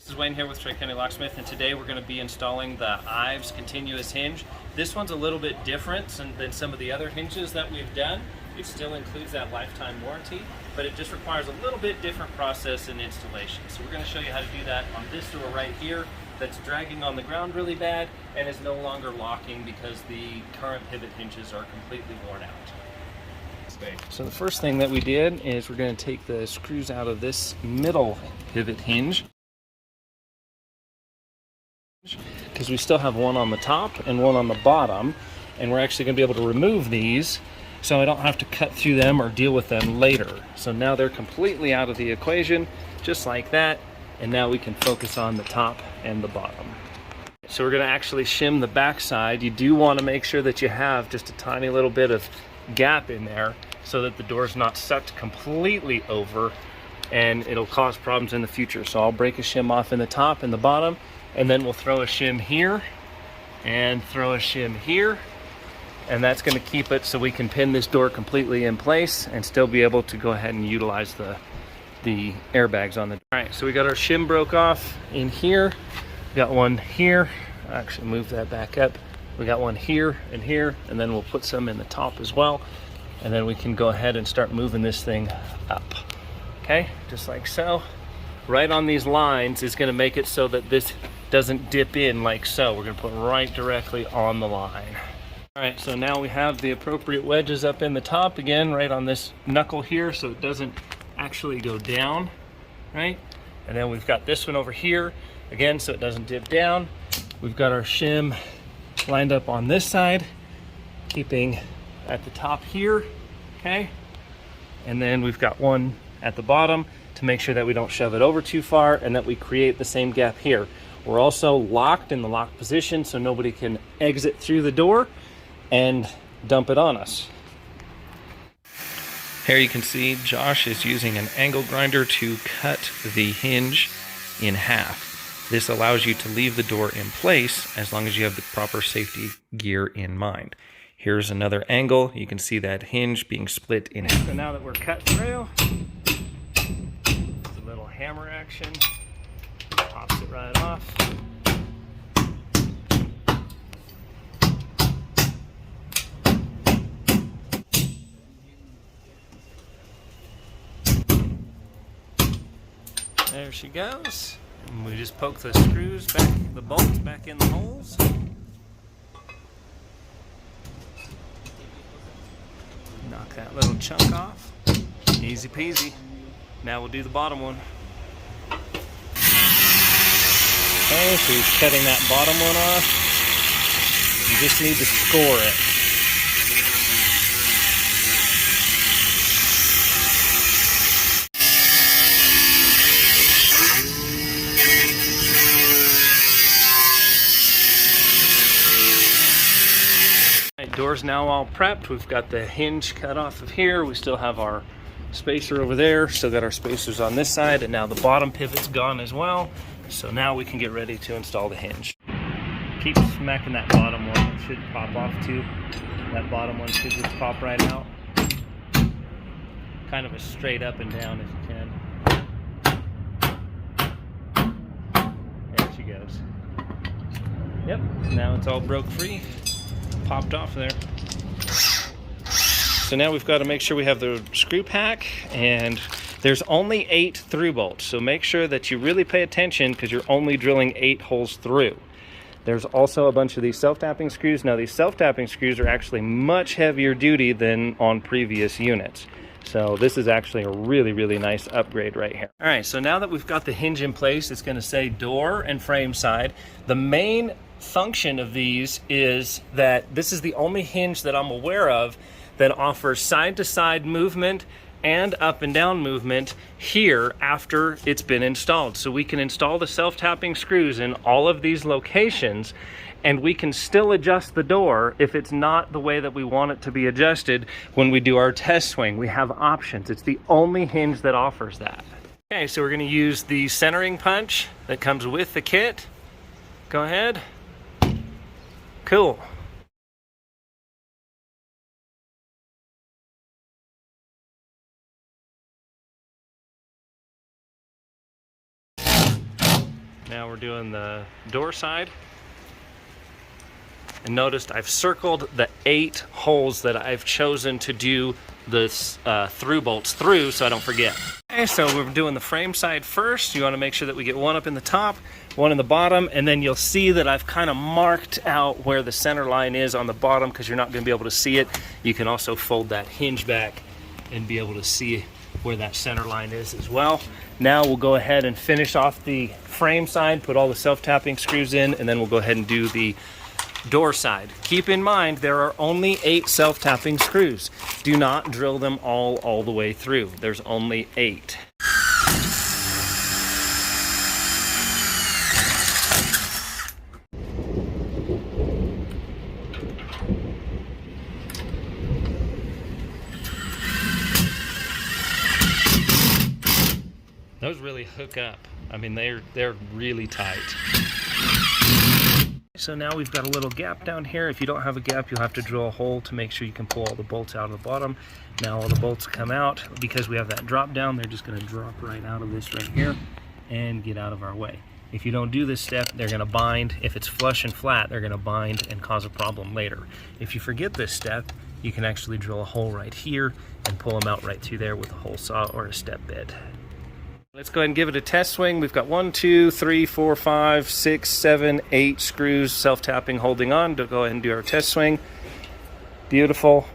This is Wayne here with Tri-County Locksmith, and today we're going to be installing the IVES continuous hinge. This one's a little bit different than some of the other hinges that we've done. It still includes that lifetime warranty, but it just requires a little bit different process in installation. So we're going to show you how to do that on this door right here that's dragging on the ground really bad and is no longer locking because the current pivot hinges are completely worn out. So the first thing that we did is we're going to take the screws out of this middle pivot hinge, because we still have one on the top and one on the bottom, and we're actually going to be able to remove these so I don't have to cut through them or deal with them later. So now they're completely out of the equation, just like that, and now we can focus on the top and the bottom. So we're going to actually shim the back side. You do want to make sure that you have just a tiny little bit of gap in there so that the door's not sucked completely over and it'll cause problems in the future. So I'll break a shim off in the top and the bottom, and then we'll throw a shim here and throw a shim here, and that's going to keep it so we can pin this door completely in place and still be able to go ahead and utilize the airbags on the door. All right, so we got our shim broke off in here. We got one here. I'll actually move that back up. We got one here, and then we'll put some in the top as well, and then we can go ahead and start moving this thing up. Okay, just like so. Right on these lines is going to make it so that this doesn't dip in like so. We're going to put right directly on the line. All right, so now we have the appropriate wedges up in the top again, right on this knuckle here, so it doesn't actually go down, right? And then we've got this one over here again, so it doesn't dip down. We've got our shim lined up on this side, keeping at the top here, okay? And then we've got one at the bottom to make sure that we don't shove it over too far and that we create the same gap here. We're also locked in the lock position so nobody can exit through the door and dump it on us. Here you can see Josh is using an angle grinder to cut the hinge in half. This allows you to leave the door in place as long as you have the proper safety gear in mind. Here's another angle. You can see that hinge being split in half. So now that we're cut through, it's a little hammer action. Pops it right off. There she goes. And we just poke the screws back, the bolts back in the holes. Knock that little chunk off. Easy peasy. Now we'll do the bottom one. Okay, so he's cutting that bottom one off. You just need to score it. Door's now all prepped. We've got the hinge cut off of here. We still have our spacer over there. Still got our spacers on this side, and now the bottom pivot's gone as well. So now we can get ready to install the hinge. Keep smacking that bottom one. It should pop off too. That bottom one should just pop right out. Kind of a straight up and down if you can. There she goes. Yep, now it's all broke free. Popped off there. So now we've got to make sure we have the screw pack, and there's only 8 through bolts, so make sure that you really pay attention because you're only drilling 8 holes through. There's also a bunch of these self-tapping screws. Now these self-tapping screws are actually much heavier duty than on previous units, so this is actually a really nice upgrade right here. All right, so now that we've got the hinge in place, it's going to say door and frame side. The main function of these is that this is the only hinge that I'm aware of that offers side-to-side movement and up and down movement here after it's been installed. So we can install the self-tapping screws in all of these locations, and we can still adjust the door if it's not the way that we want it to be adjusted when we do our test swing. We have options. It's the only hinge that offers that. Okay, so we're going to use the centering punch that comes with the kit. Go ahead. Cool. Now we're doing the door side. And notice I've circled the 8 holes that I've chosen to do the through bolts through so I don't forget. Okay, so we're doing the frame side first. You want to make sure that we get one up in the top, one in the bottom, and then you'll see that I've kind of marked out where the center line is on the bottom because you're not going to be able to see it. You can also fold that hinge back and be able to see where that center line is as well. Now we'll go ahead and finish off the frame side, put all the self-tapping screws in, and then we'll go ahead and do the door side. Keep in mind there are only 8 self-tapping screws. Do not drill them all the way through. There's only 8. Those really hook up. I mean, they're really tight. So now we've got a little gap down here. If you don't have a gap, you'll have to drill a hole to make sure you can pull all the bolts out of the bottom. Now all the bolts come out. Because we have that drop down, they're just going to drop right out of this right here and get out of our way. If you don't do this step, they're going to bind. If it's flush and flat, they're going to bind and cause a problem later. If you forget this step, you can actually drill a hole right here and pull them out right through there with a hole saw or a step bit. Let's go ahead and give it a test swing. We've got 1, 2, 3, 4, 5, 6, 7, 8 screws self-tapping holding on to go ahead and do our test swing. Beautiful.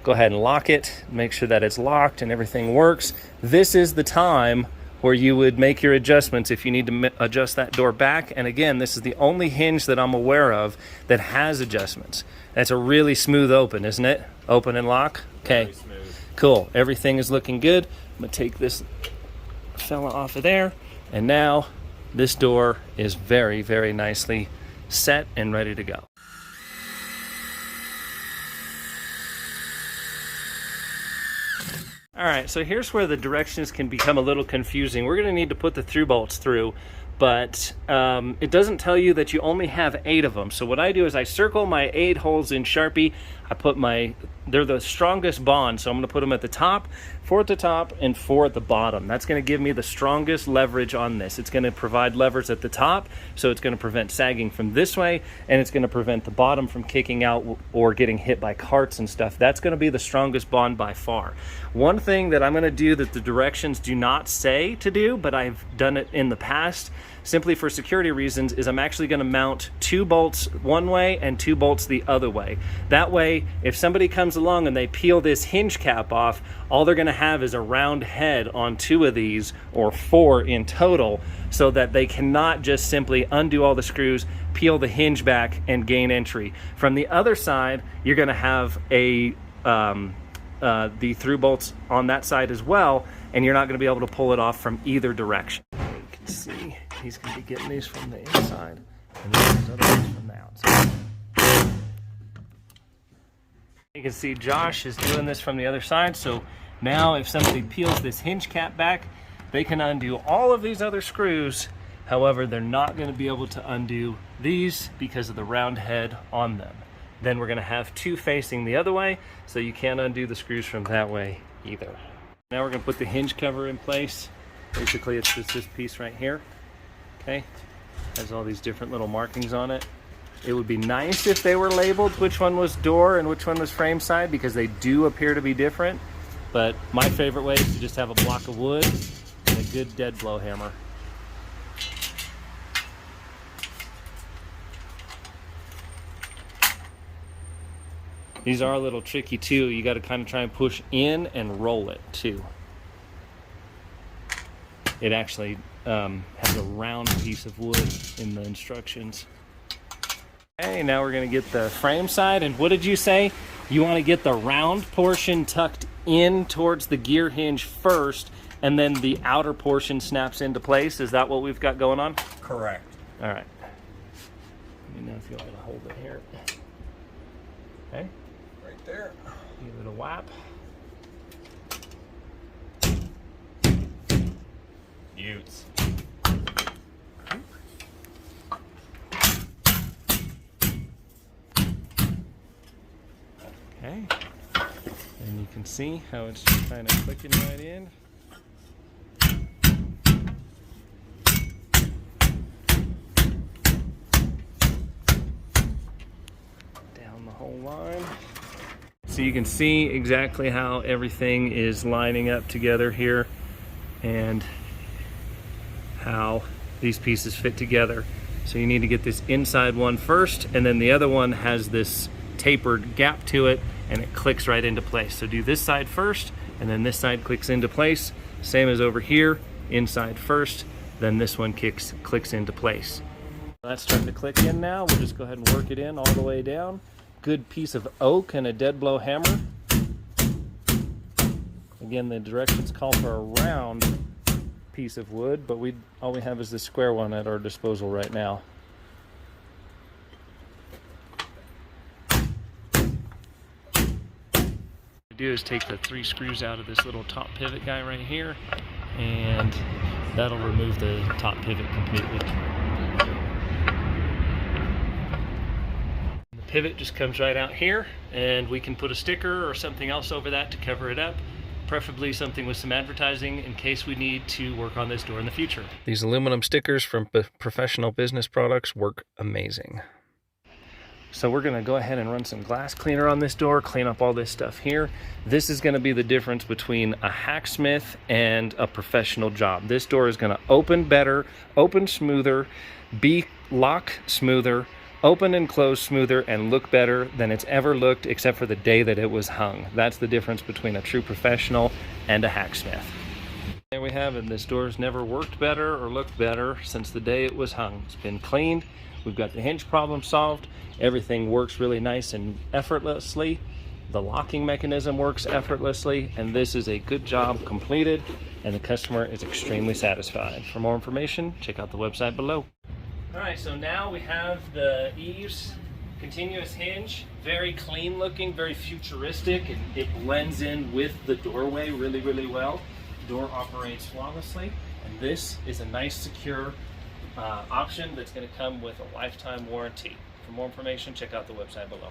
Go ahead and lock it. Make sure that it's locked and everything works. This is the time where you would make your adjustments if you need to adjust that door back. And again, this is the only hinge that I'm aware of that has adjustments. That's a really smooth open, isn't it? Open and lock. Okay. Very smooth. Cool. Everything is looking good. I'm going to take this fella off of there, and now this door is very, very nicely set and ready to go. All right, so here's where the directions can become a little confusing. We're going to need to put the through bolts through, but it doesn't tell you that you only have 8 of them. So what I do is I circle my 8 holes in Sharpie. I put they're the strongest bond, so I'm going to put them at the top, 4 at the top, and 4 at the bottom. That's going to give me the strongest leverage on this. It's going to provide levers at the top, so it's going to prevent sagging from this way, and it's going to prevent the bottom from kicking out or getting hit by carts and stuff. That's going to be the strongest bond by far. One thing that I'm going to do that the directions do not say to do, but I've done it in the past, simply for security reasons, is I'm actually going to mount 2 bolts one way and 2 bolts the other way. That way, if somebody comes along and they peel this hinge cap off, all they're going to have is a round head on 2 of these, or 4 in total, so that they cannot just simply undo all the screws, peel the hinge back, and gain entry. From the other side, you're going to have the through bolts on that side as well, and you're not going to be able to pull it off from either direction. You can see he's going to be getting these from the inside, and these other ones from the outside. You can see Josh is doing this from the other side, so now if somebody peels this hinge cap back, they can undo all of these other screws. However, they're not going to be able to undo these because of the round head on them. Then we're going to have 2 facing the other way, so you can't undo the screws from that way either. Now we're going to put the hinge cover in place. Basically, it's just this piece right here. Okay, has all these different little markings on it. It would be nice if they were labeled which one was door and which one was frame side, because they do appear to be different. But my favorite way is to just have a block of wood and a good dead blow hammer. These are a little tricky too. You got to kind of try and push in and roll it too. It actually has a round piece of wood in the instructions. Okay, now we're going to get the frame side. And what did you say? You want to get the round portion tucked in towards the gear hinge first, and then the outer portion snaps into place. Is that what we've got going on? Correct. All right. Let me know if you want to hold it here. Okay. Right there. Give it a whap. Utes. Okay, and you can see how it's just kind of clicking right in. line. So you can see exactly how everything is lining up together here and how these pieces fit together. So you need to get this inside one first, and then the other one has this tapered gap to it and it clicks right into place. So do this side first, and then this side clicks into place. Same as over here, inside first, then this one clicks into place. That's starting to click in now. We'll just go ahead and work it in all the way down. Good piece of oak and a dead blow hammer. Again, the directions call for a round piece of wood, but all we have is the square one at our disposal right now. What we do is take the 3 screws out of this little top pivot guy right here, and that'll remove the top pivot completely. The pivot just comes right out here, and we can put a sticker or something else over that to cover it up. Preferably something with some advertising in case we need to work on this door in the future. These aluminum stickers from Professional Business Products work amazing. So we're gonna go ahead and run some glass cleaner on this door, clean up all this stuff here. This is gonna be the difference between a hacksmith and a professional job. This door is gonna open better, open smoother, be lock smoother, open and close smoother, and look better than it's ever looked except for the day that it was hung. That's the difference between a true professional and a hacksmith. There we have it. This door's never worked better or looked better since the day it was hung. It's been cleaned. We've got the hinge problem solved. Everything works really nice and effortlessly. The locking mechanism works effortlessly, and this is a good job completed, and the customer is extremely satisfied. For more information, check out the website below. All right, so now we have the IVES continuous hinge, very clean looking, very futuristic, and it blends in with the doorway really, really well. The door operates flawlessly, and this is a nice, secure option that's going to come with a lifetime warranty. For more information, check out the website below.